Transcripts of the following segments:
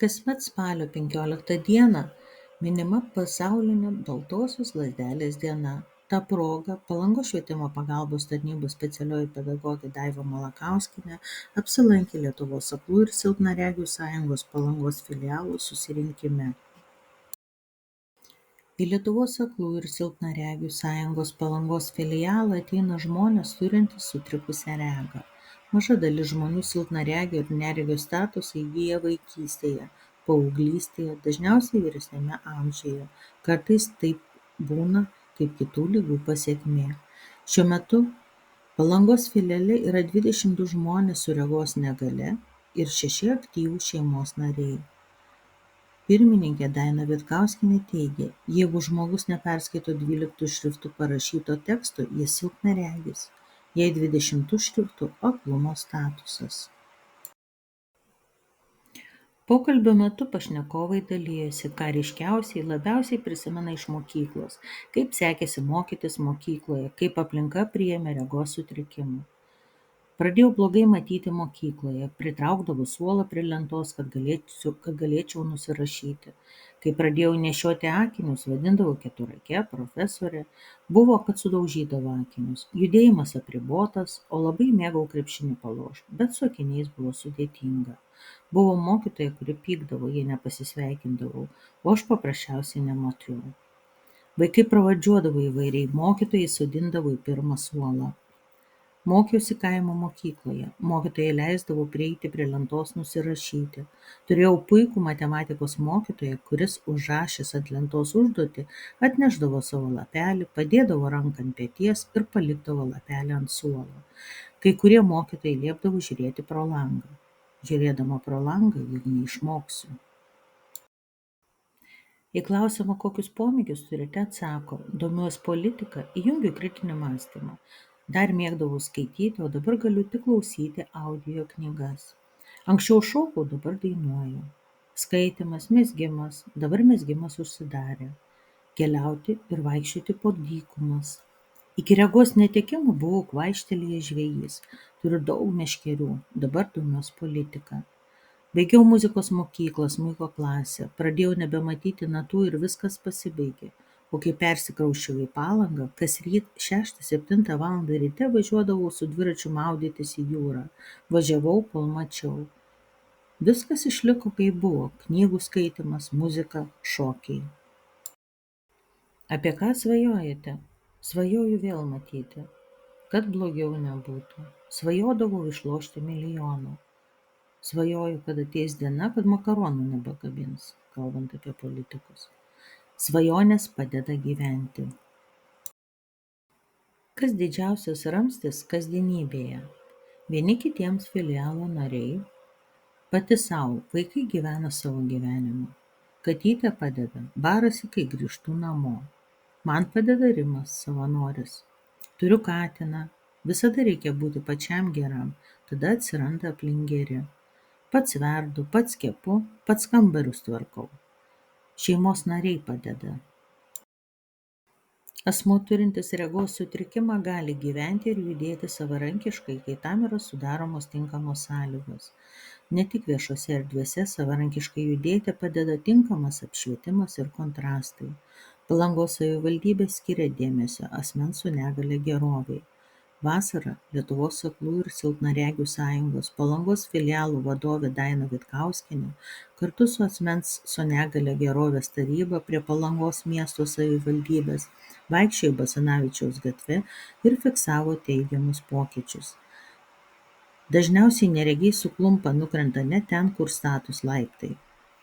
Kasmet spalio 15 dieną minima pasaulinė baltosios lazdelės diena. Ta proga Palangos švietimo pagalbos tarnybos specialioji pedagogė Daiva Malakauskienė apsilankė Lietuvos aklų ir silpnaregių sąjungos Palangos filialo susirinkime. Į Lietuvos aklų ir silpnaregių sąjungos Palangos filialą ateina žmonės turintys sutrikusią regą. Maža dalis žmonių silpnaregio ir neregio statusą įgyja vaikystėje, paauglystėje, dažniausiai vyresniame amžiuje. Kartais taip būna kaip kitų ligų pasekmė. Šiuo metu Palangos filiale yra 22 žmonės su regos negalia ir 6 aktyvūs šeimos nariai. Pirmininkė Daina Vitkauskienė teigė, jeigu žmogus neperskaito 12 šriftų parašyto teksto, jis silpnaregis, jei 20 šriftų – aklumo statusas. Pokalbio metu pašnekovai dalijosi, ką ryškiausiai labiausiai prisimena iš mokyklos, kaip sekėsi mokytis mokykloje, kaip aplinka priėmė regos sutrikimų. Pradėjau blogai matyti mokykloje, pritraukdavau suolą prie lentos, kad galėčiau nusirašyti. Kai pradėjau nešioti akinius, vadindavau keturake, profesorė, buvo, kad sudaužydavo akinius. Judėjimas apribotas, o labai mėgau krepšinį palošt, bet su akiniais buvo sudėtinga. Buvo mokytoja, kuri pykdavo, jei nepasisveikindavau, o aš paprasčiausiai nemačiau. Vaikai pravardžiuodavo įvairiai, mokytojai sodindavo į pirmą suolą. Mokiausi kaimo mokykloje. Mokytojai leisdavo prieiti prie lentos nusirašyti. Turėjau puikų matematikos mokytoją, kuris užrašęs ant lentos užduotį atnešdavo savo lapelį, padėdavo ranką ant peties ir palikdavo lapelį ant suolo. Kai kurie mokytojai liepdavo žiūrėti pro langą. Žiūrėdama pro langą, juk neišmoksiu. Į klausimą, kokius pomėgius turite, atsako, domiuosi politika, įjungiu kritinį mąstymą. Dar mėgdavau skaityti, o dabar galiu tik klausyti audio knygas. Anksčiau šokau, dabar dainuoju. Skaitymas, mezgimas, dabar mezgimas užsidarė. Keliauti ir vaikščioti po dykumas. Iki regos netekimo buvau kvaištelėjęs žvejys. Turiu daug meškerių, dabar domiuosi politika. Baigiau muzikos mokyklą, smuiko klasę, pradėjau nebematyti natų ir viskas pasibaigė. O kai persikrausčiau į Palangą, kasryt 6-7 valandą ryte važiuodavau su dviračiu maudytis į jūrą. Važiavau, kol mačiau. Viskas išliko kaip buvo – knygų skaitymas, muzika, šokiai. Apie ką svajojate? Svajoju vėl matyti. Kad blogiau nebūtų. Svajodavau išlošti milijoną. Svajoju, kad ateis diena, kad makaronų nebekabins, kalbant apie politikus. Svajonės padeda gyventi. Kas didžiausias ramstis kasdienybėje? Vieni kitiems filialo nariai, pati savo, vaikai gyvena savo gyvenimu. Katytė padeda, barasi, kai grįžtu namo. Man padeda Rimas, savanoris. Turiu katiną, visada reikia būti pačiam geram, tada atsiranda aplink geri. Pats verdu, pats kepu, pats kambarius tvarkau. Šeimos nariai padeda. Asmuo turintis regos sutrikimą gali gyventi ir judėti savarankiškai, kai tam yra sudaromos tinkamos sąlygos. Ne tik viešose erdvėse savarankiškai judėti padeda tinkamas apšvietimas ir kontrastai. Palangos savivaldybė skiria dėmesio asmens su negalia gerovei. Vasarą Lietuvos aklų ir silpnaregių sąjungos Palangos filialų vadovė Daina Vitkauskienė kartu su asmens su negalia gerovės taryba prie Palangos miesto savivaldybės vaikščiojo Basanavičiaus gatve ir fiksavo teigiamus pokyčius. Dažniausiai neregiai suklumpa, nukrenta ne ten, kur statūs laiptai,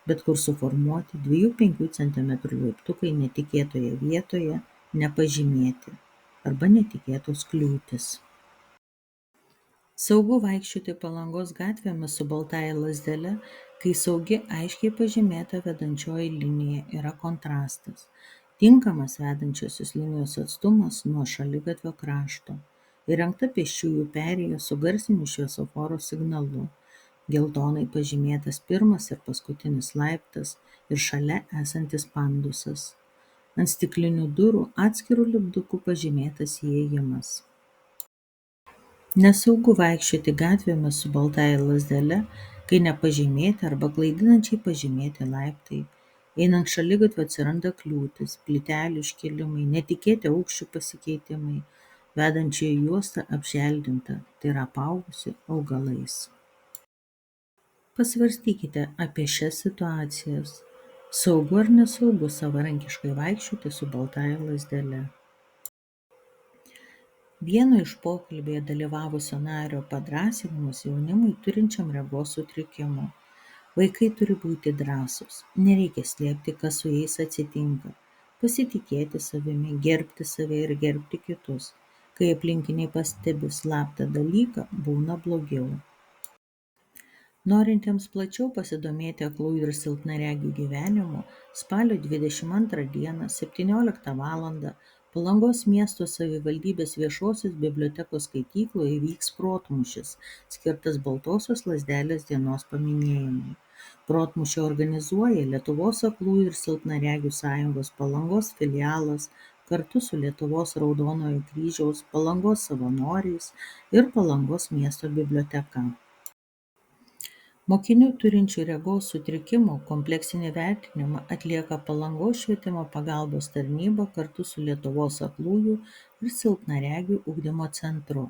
bet kur suformuoti 2-5 cm laiptukai netikėtoje vietoje, nepažymėti arba netikėtos kliūtys. Saugu vaikščioti Palangos gatvėmis su baltąja lazdele, kai saugi aiškiai pažymėta vedančioji linija yra kontrastas. Tinkamas vedančiosios linijos atstumas nuo šaligatvio krašto. Įrengta pėsčiųjų perėja su garsiniu šviesoforo signalu. Geltonai pažymėtas pirmas ir paskutinis laiptas ir šalia esantis pandusas. Ant stiklinių durų atskiru lipduku pažymėtas įėjimas. Nesaugu vaikščioti gatvėmis su baltąja lazdele, kai nepažymėti arba klaidinančiai pažymėti laiptai. Einant šaligatviu atsiranda kliūtys, plytelių iškilimai, netikėti aukščių pasikeitimai, vedančioji juosta apželdinta, tai yra apaugusi augalais. Pasvarstykite apie šias situacijas. Saugu ar nesaugu savarankiškai vaikščioti su baltąja lazdele? Vieno iš pokalbyje dalyvavusio nario padrąsinimas jaunimui turinčiam regos sutrikimų. Vaikai turi būti drąsūs, nereikia slėpti, kas su jais atsitinka. Pasitikėti savimi, gerbti save ir gerbti kitus. Kai aplinkiniai pastebi slaptą dalyką, būna blogiau. Norintiems plačiau pasidomėti aklųjų ir silpnaregių gyvenimu, spalio 22 dieną 17 val. Palangos miesto savivaldybės viešosios bibliotekos skaitykloje vyks protmūšis, skirtas Baltosios lazdelės dienos paminėjimui. Protmūšį organizuoja Lietuvos aklųjų ir silpnaregių sąjungos Palangos filialas kartu su Lietuvos Raudonojo kryžiaus, Palangos savanoriais ir Palangos miesto biblioteka. Mokinių turinčių regos sutrikimų kompleksinį vertinimą atlieka Palangos švietimo pagalbos tarnyba kartu su Lietuvos aklųjų ir silpnaregių ugdymo centru.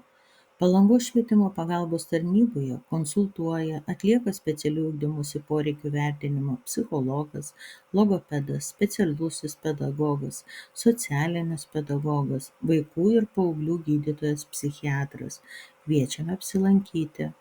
Palangos švietimo pagalbos tarnyboje konsultuoja, atlieka specialių ugdymosi poreikių vertinimą psichologas, logopedas, specialusis pedagogas, socialinis pedagogas, vaikų ir paauglių gydytojas psichiatras. Kviečiame apsilankyti.